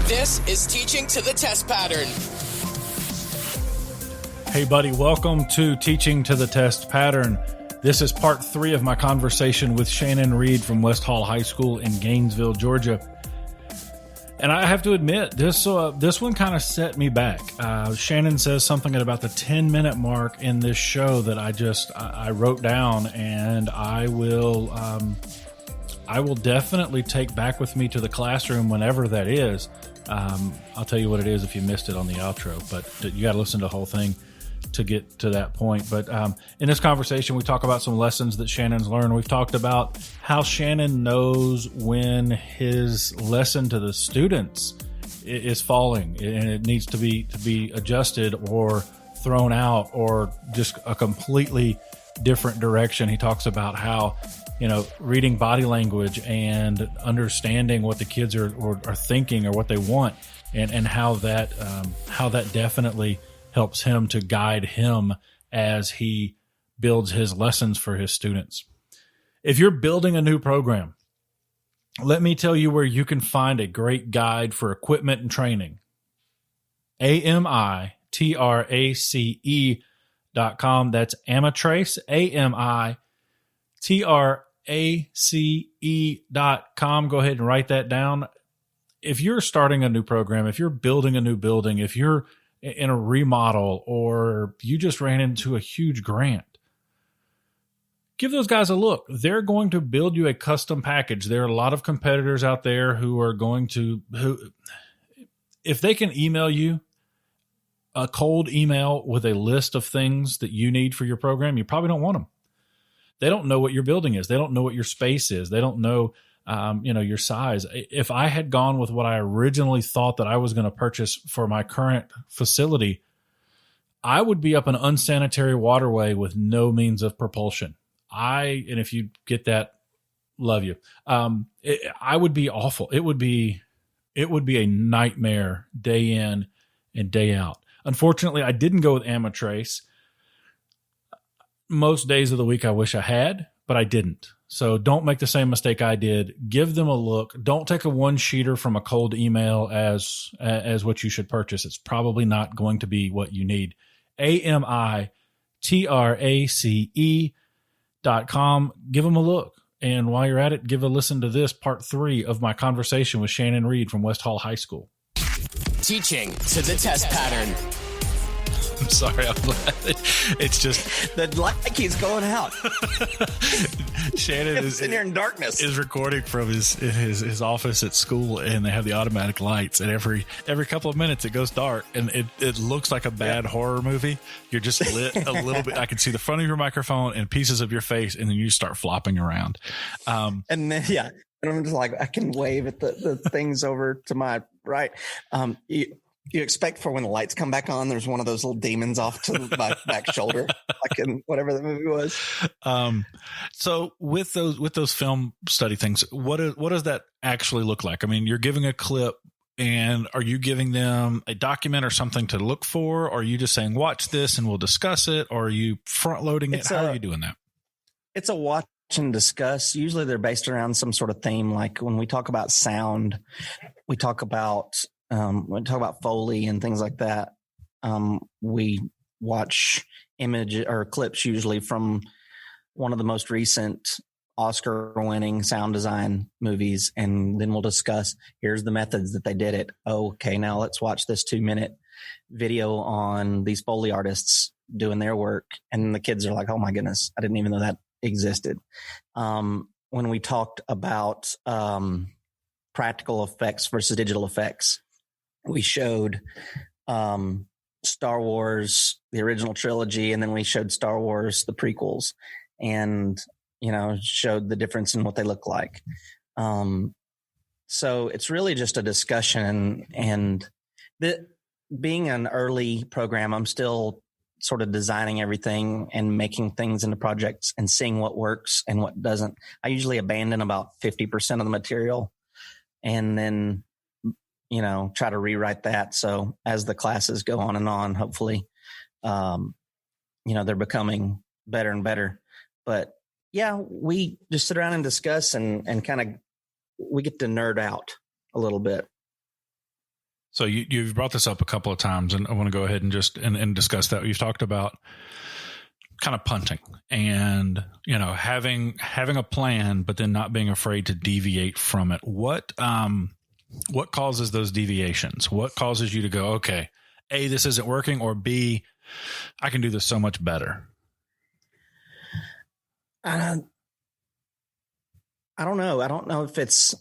This is Teaching to the Test Pattern. Hey, buddy, welcome to Teaching to the Test Pattern. This is part 3 of my conversation with Shannon Reed from West Hall High School in Gainesville, Georgia. And I have to admit, this one kind of set me back. Shannon says something at about the 10-minute mark in this show that I wrote down, and I will definitely take back with me to the classroom whenever that is. I'll tell you what it is if you missed it on the outro, but you got to listen to the whole thing to get to that point. But in this conversation, we talk about some lessons that Shannon's learned. We've talked about how Shannon knows when his lesson to the students is falling and it needs to be adjusted or thrown out or just a completely different direction. He talks about how, reading body language and understanding what the kids are thinking or what they want, and how that definitely helps him to guide him as he builds his lessons for his students. If you're building a new program, let me tell you where you can find a great guide for equipment and training. AMITRACE.com. That's Amatrace, AMITRACE.com. Go ahead and write that down. If you're starting a new program, if you're building a new building, if you're in a remodel, or you just ran into a huge grant, give those guys a look. They're going to build you a custom package. There are a lot of competitors out there who if they can email you a cold email with a list of things that you need for your program, you probably don't want them. They don't know what your building is. They don't know what your space is. They don't know, your size. If I had gone with what I originally thought that I was going to purchase for my current facility, I would be up an unsanitary waterway with no means of propulsion. And if you get that, love you. I would be awful. It would be a nightmare day in and day out. Unfortunately, I didn't go with Amatrace. Most days of the week I wish I had, but I didn't. So don't make the same mistake I did. Give them a look. Don't take a one-sheeter from a cold email as what you should purchase. It's probably not going to be what you need. AMITRACE.com. Give them a look. And while you're at it, give a listen to this part 3 of my conversation with Shannon Reed from West Hall High School. Teaching to the Test Pattern. I'm sorry, I'm laughing. It's just the light keeps going out. Shannon is sitting here in darkness. Is recording from his office at school, and they have the automatic lights. And every couple of minutes, it goes dark, and it looks like a bad horror movie. You're just lit a little bit. I can see the front of your microphone and pieces of your face, and then you start flopping around. And then and I'm just like, I can wave at the things over to my right. You expect for when the lights come back on, there's one of those little demons off to my back shoulder, like in whatever the movie was. So with those film study things, what does that actually look like? I mean, you're giving a clip, and are you giving them a document or something to look for? Or are you just saying, watch this and we'll discuss it? Or are you front loading it? How are you doing that? It's a watch and discuss. Usually they're based around some sort of theme. Like when we talk about sound, we talk about Foley and things like that. We watch image or clips usually from one of the most recent Oscar-winning sound design movies, and then we'll discuss, here's the methods that they did it. Okay, now let's watch this 2-minute video on these Foley artists doing their work. And the kids are like, oh my goodness, I didn't even know that existed. When we talked about practical effects versus digital effects, we showed Star Wars, the original trilogy, and then we showed Star Wars, the prequels, and, showed the difference in what they look like. So it's really just a discussion. And being an early program, I'm still sort of designing everything and making things into projects and seeing what works and what doesn't. I usually abandon about 50% of the material and then try to rewrite that. So as the classes go on and on, hopefully, they're becoming better and better. But yeah, we just sit around and discuss and kind of, we get to nerd out a little bit. So you've brought this up a couple of times, and I want to go ahead and just and discuss that. You've talked about kind of punting and, having a plan, but then not being afraid to deviate from it. What causes those deviations? What causes you to go, okay, A, this isn't working, or B, I can do this so much better? I don't know. I don't know if it's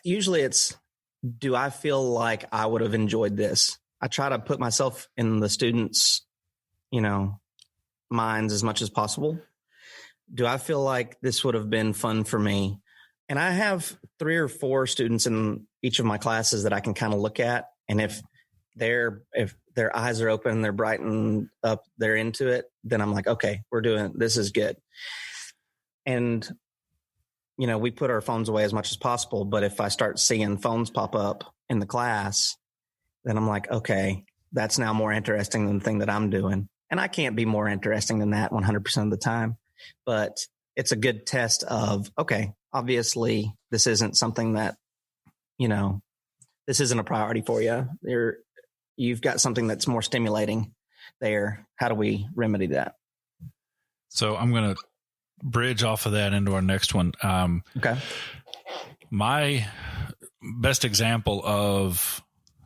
usually it's, do I feel like I would have enjoyed this? I try to put myself in the students' minds as much as possible. Do I feel like this would have been fun for me? And I have 3 or 4 students in each of my classes that I can kind of look at. And if their eyes are open, they're brightened up, they're into it, then I'm like, okay, this is good. And, we put our phones away as much as possible. But if I start seeing phones pop up in the class, then I'm like, okay, that's now more interesting than the thing that I'm doing. And I can't be more interesting than that 100% of the time. But it's a good test of, okay, obviously this isn't something that, this isn't a priority for you. You've got something that's more stimulating there. How do we remedy that? So I'm going to bridge off of that into our next one. Okay. My best example of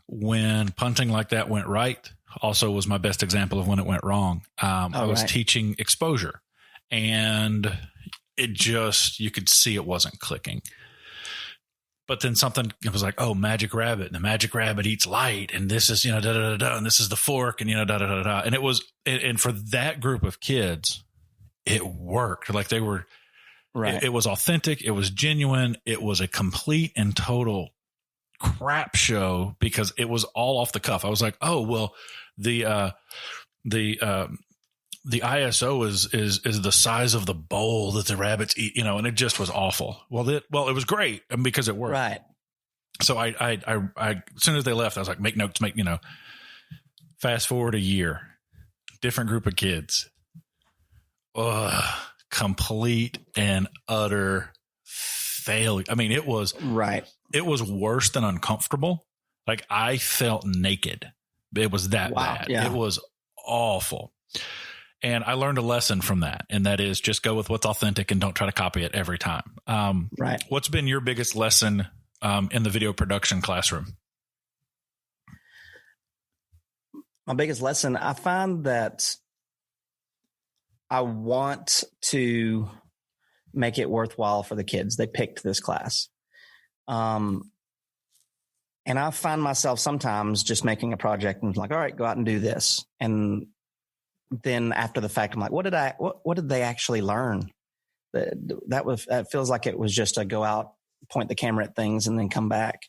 when punting like that went right also was my best example of when it went wrong. I was teaching exposure, and you could see it wasn't clicking. But then it was like, oh, magic rabbit, and the magic rabbit eats light, and this is, da da da da, and this is the fork, and da da da da. And it was, and for that group of kids, it worked. Like they were, right. It was authentic. It was genuine. It was a complete and total crap show because it was all off the cuff. I was like, oh, well, the ISO is the size of the bowl that the rabbits eat, and it just was awful. Well, it was great because it worked. Right. So I as soon as they left, I was like, make notes, fast forward a year, different group of kids. Complete and utter failure. I mean, it was right. It was worse than uncomfortable. Like I felt naked. It was that bad. Yeah. It was awful. And I learned a lesson from that. And that is just go with what's authentic and don't try to copy it every time. Right. What's been your biggest lesson in the video production classroom? My biggest lesson, I find that I want to make it worthwhile for the kids. They picked this class. And I find myself sometimes just making a project and like, all right, go out and do this. And then after the fact, I'm like, what did they actually learn? That feels like it was just a go out, point the camera at things and then come back.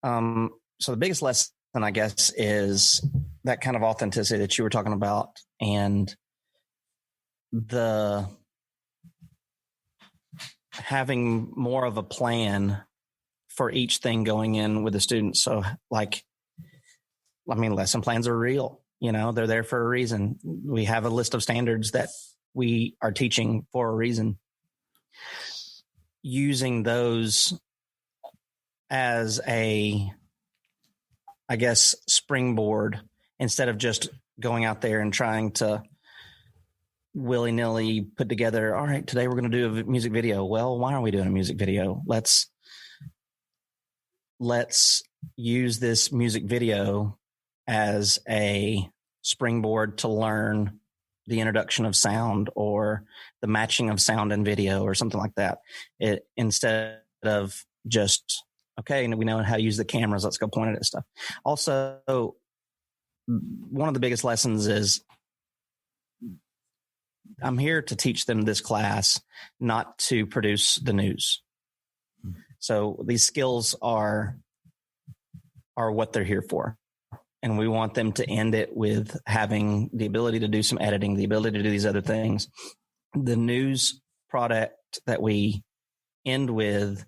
So the biggest lesson, I guess, is that kind of authenticity that you were talking about, and the having more of a plan for each thing going in with the students. So lesson plans are real, they're there for a reason. We have a list of standards that we are teaching for a reason. Using those as springboard instead of just going out there and trying to willy-nilly put together, all right, today we're going to do a music video. Well, why are we doing a music video? Let's use this music video as a springboard to learn the introduction of sound or the matching of sound and video or something like that. Instead of just, okay, we know how to use the cameras, let's go point it at stuff. Also, one of the biggest lessons is I'm here to teach them this class, not to produce the news. So these skills are what they're here for. And we want them to end it with having the ability to do some editing, the ability to do these other things. The news product that we end with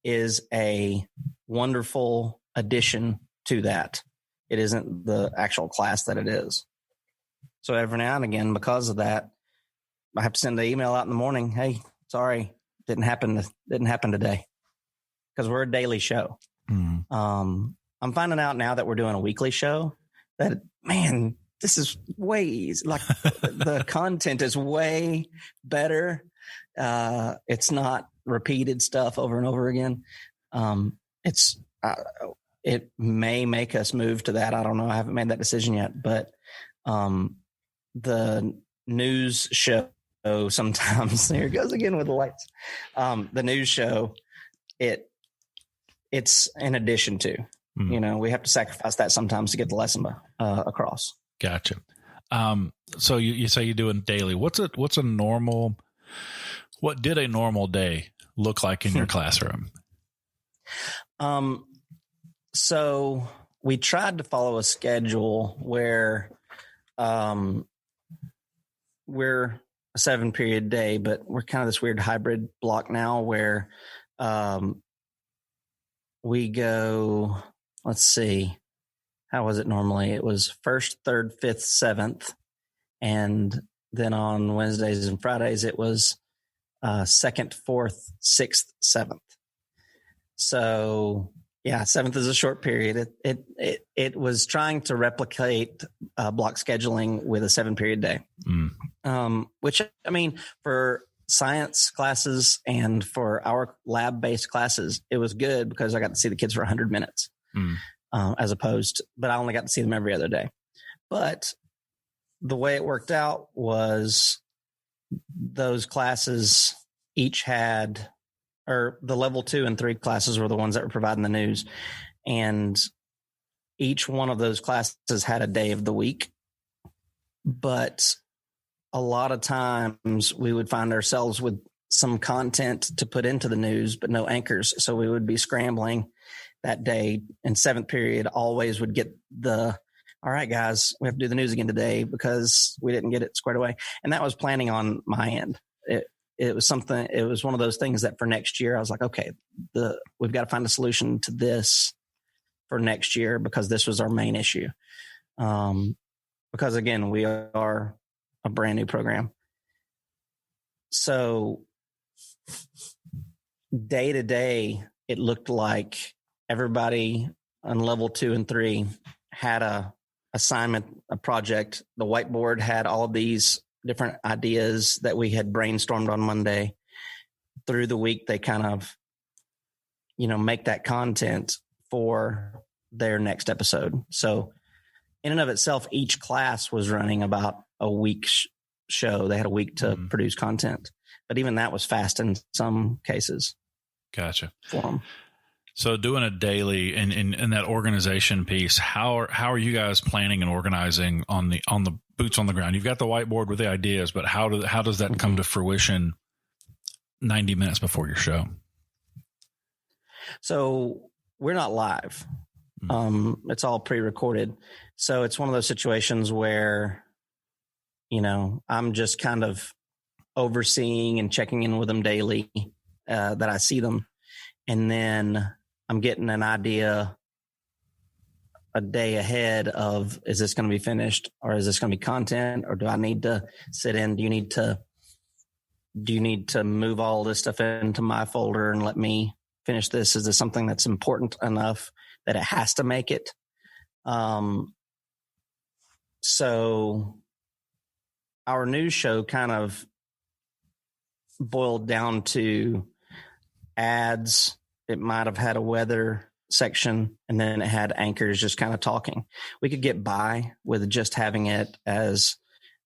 is a wonderful addition to that. It isn't the actual class that it is. So every now and again, because of that, I have to send an email out in the morning. Hey, sorry, didn't happen today, because we're a daily show. I'm finding out now that we're doing a weekly show that, man, this is way like the content is way better. It's not repeated stuff over and over again. It may make us move to that. I don't know. I haven't made that decision yet, but the news show sometimes, there it goes again with the lights. The news show, it's in addition to, we have to sacrifice that sometimes to get the lesson across. Gotcha. So you say you're doing daily. What did a normal day look like in your classroom? So we tried to follow a schedule where we're a 7-period day, but we're kind of this weird hybrid block now where we go, let's see, how was it normally? It was 1st, 3rd, 5th, 7th. And then on Wednesdays and Fridays, it was 2nd, 4th, 6th, 7th. So yeah, 7th is a short period. It was trying to replicate block scheduling with a 7-period day, which, I mean, for science classes and for our lab-based classes, it was good because I got to see the kids for 100 minutes but I only got to see them every other day. But the way it worked out was those classes each had, or the level 2 and 3 classes were the ones that were providing the news. And each one of those classes had a day of the week. But a lot of times we would find ourselves with some content to put into the news, but no anchors. So we would be scrambling that day, and 7th period always would get all right, guys, we have to do the news again today because we didn't get it squared away. And that was planning on my end. It was one of those things that for next year, I was like, okay, we've got to find a solution to this for next year because this was our main issue. Because again, we are a brand new program. So day to day, it looked like everybody on level 2 and 3 had a assignment, a project. The whiteboard had all of these different ideas that we had brainstormed on Monday. Through the week, they kind of, make that content for their next episode. So in and of itself, each class was running about a week show. They had a week to produce content, but even that was fast in some cases. Gotcha. For them. So doing a daily in that organization piece, how are you guys planning and organizing on the boots on the ground? You've got the whiteboard with the ideas, but how does that come to fruition 90 minutes before your show? So we're not live. It's all pre-recorded. So it's one of those situations where, I'm just kind of overseeing and checking in with them daily that I see them. And then I'm getting an idea a day ahead of, is this going to be finished or is this going to be content, or do I need to sit in? Do you need to move all this stuff into my folder and let me finish this? Is this something that's important enough that it has to make it? So our news show kind of boiled down to ads. It might have had a weather section, and then it had anchors just kind of talking. We could get by with just having it as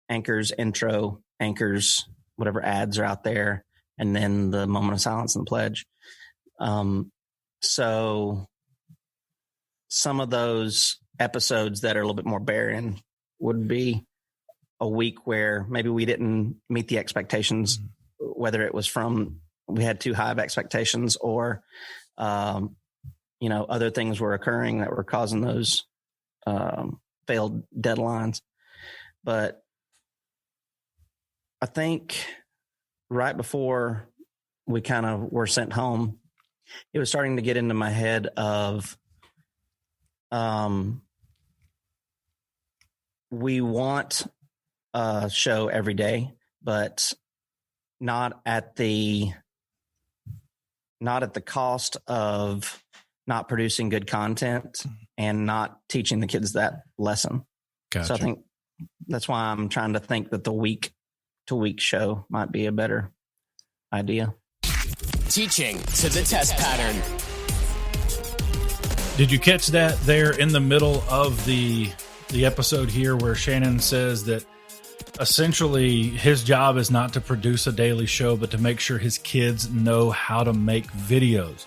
anchors, intro, anchors, whatever ads are out there, and then the moment of silence and the pledge. So some of those episodes that are a little bit more barren would be a week where maybe we didn't meet the expectations, whether it was from we had too high of expectations or, other things were occurring that were causing those failed deadlines. But I think right before we kind of were sent home, it was starting to get into my head of we want a show every day, but not at the cost of not producing good content and not teaching the kids that lesson. Gotcha. So I think that's why I'm trying to think that the week to week show might be a better idea. Teaching to the test pattern. Did you catch that there in the middle of the episode here where Shannon says that essentially his job is not to produce a daily show, but to make sure his kids know how to make videos?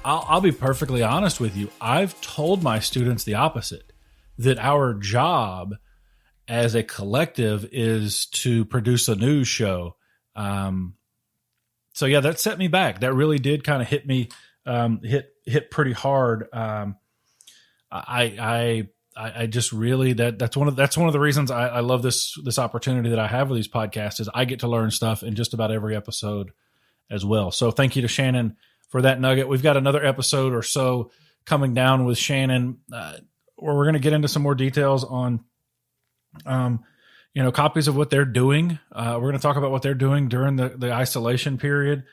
I'll be perfectly honest with you. I've told my students the opposite, that our job as a collective is to produce a news show. So yeah, that set me back. That really did kind of hit me, hit pretty hard. I just really, that's one of the reasons I love this opportunity that I have with these podcasts is I get to learn stuff in just about every episode as well. So thank you to Shannon for that nugget. We've got another episode or so coming down with Shannon, where we're going to get into some more details on, copies of what they're doing. We're going to talk about what they're doing during the isolation period.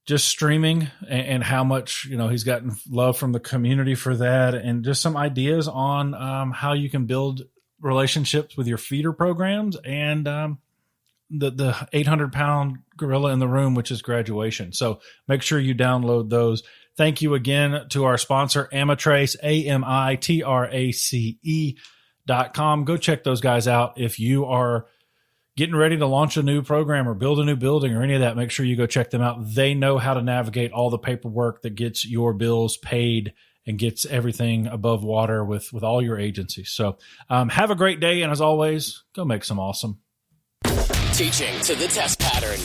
Just streaming and how much, he's gotten love from the community for that, and just some ideas on how you can build relationships with your feeder programs and the 800-pound gorilla in the room, which is graduation. So make sure you download those. Thank you again to our sponsor, Amatrace, AMITRACE.com. Go check those guys out. If you are getting ready to launch a new program or build a new building or any of that, make sure you go check them out. They know how to navigate all the paperwork that gets your bills paid and gets everything above water with all your agencies. So have a great day. And as always, go make some awesome. Teaching to the test pattern.